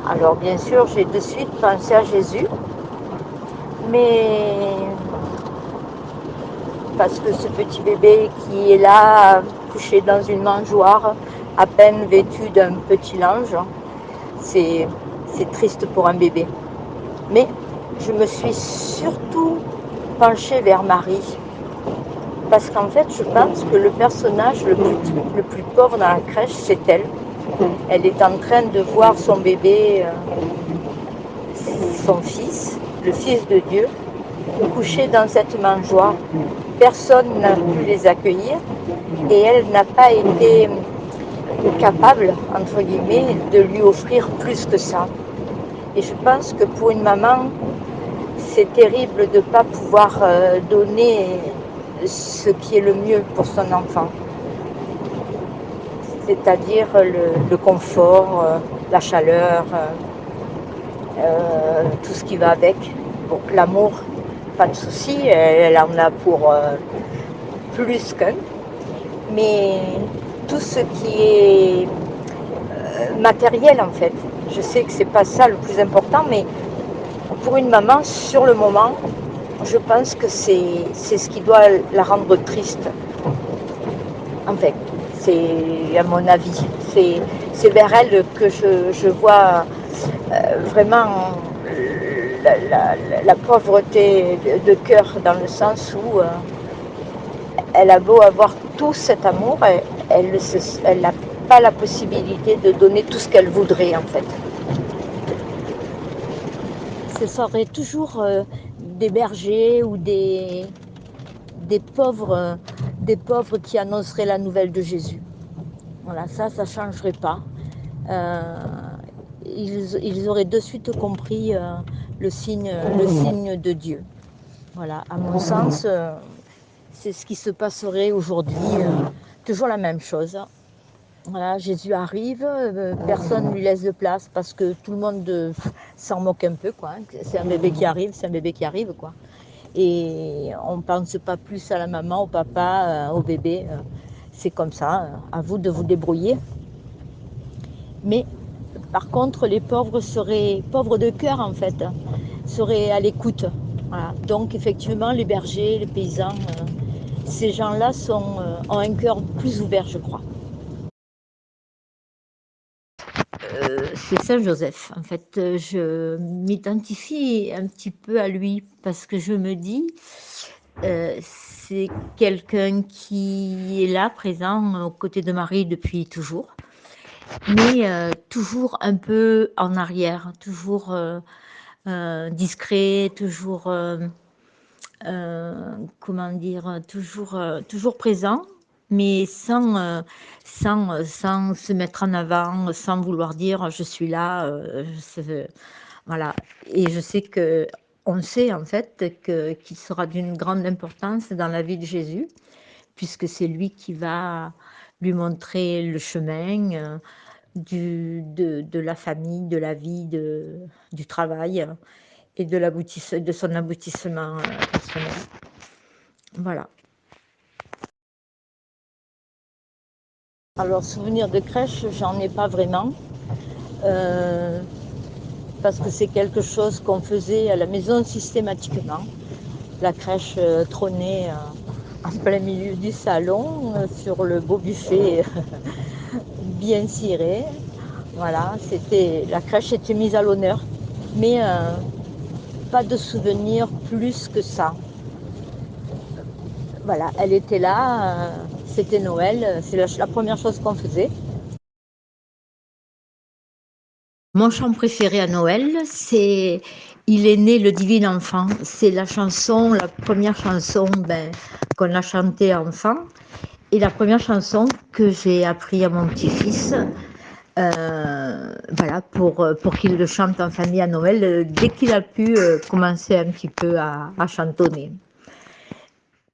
Alors bien sûr, j'ai de suite pensé à Jésus, mais parce que ce petit bébé qui est là, couché dans une mangeoire, à peine vêtu d'un petit linge, c'est triste pour un bébé. Mais je me suis surtout penchée vers Marie, parce qu'en fait, je pense que le personnage le plus pauvre dans la crèche, c'est elle. Elle est en train de voir son bébé, son fils, le fils de Dieu, couché dans cette mangeoire. Personne n'a pu les accueillir et elle n'a pas été capable, entre guillemets, de lui offrir plus que ça. Et je pense que pour une maman, c'est terrible de ne pas pouvoir donner ce qui est le mieux pour son enfant. C'est-à-dire le confort, la chaleur, tout ce qui va avec. Bon, l'amour, pas de souci, elle en a pour plus qu'un. Mais tout ce qui est matériel en fait, je sais que c'est pas ça le plus important, mais pour une maman, sur le moment, je pense que c'est ce qui doit la rendre triste. En fait, c'est à mon avis. C'est vers elle que je vois vraiment la pauvreté de cœur, dans le sens où elle a beau avoir tout cet amour, elle n'a pas la possibilité de donner tout ce qu'elle voudrait en fait. Ce serait toujours des bergers ou des pauvres qui annonceraient la nouvelle de Jésus. Voilà, ça ne changerait pas. Euh, ils auraient de suite compris le signe de Dieu. Voilà, à mon sens, c'est ce qui se passerait aujourd'hui. Toujours la même chose. Voilà, Jésus arrive, personne ne lui laisse de place parce que tout le monde s'en moque un peu, quoi. C'est un bébé qui arrive, c'est un bébé qui arrive, quoi. Et on ne pense pas plus à la maman, au papa, au bébé. C'est comme ça, à vous de vous débrouiller. Mais par contre, les pauvres seraient pauvres de cœur, en fait, seraient à l'écoute. Voilà. Donc effectivement, les bergers, les paysans, ces gens-là ont un cœur plus ouvert, je crois. C'est Saint Joseph. En fait, je m'identifie un petit peu à lui parce que je me dis, c'est quelqu'un qui est là, présent aux côtés de Marie depuis toujours, mais toujours un peu en arrière, toujours discret, toujours, comment dire, toujours présent, mais sans se mettre en avant, sans vouloir dire je suis là, voilà. Et je sais que, on sait en fait qu'il sera d'une grande importance dans la vie de Jésus, puisque c'est lui qui va lui montrer le chemin de la famille, de la vie, du travail et de son aboutissement personnel. Voilà. Alors, souvenir de crèche, j'en ai pas vraiment. Euh, Parce que c'est quelque chose qu'on faisait à la maison systématiquement. La crèche trônait en plein milieu du salon, sur le beau buffet bien ciré. Voilà, la crèche était mise à l'honneur, mais pas de souvenir plus que ça. Voilà, elle était là, c'était Noël, c'est la première chose qu'on faisait. Mon chant préféré à Noël, c'est Il est né le divin enfant. C'est la chanson, la première chanson qu'on a chantée enfant et la première chanson que j'ai appris à mon petit-fils. Voilà, pour qu'il le chante en famille à Noël, dès qu'il a pu commencer un petit peu à chantonner.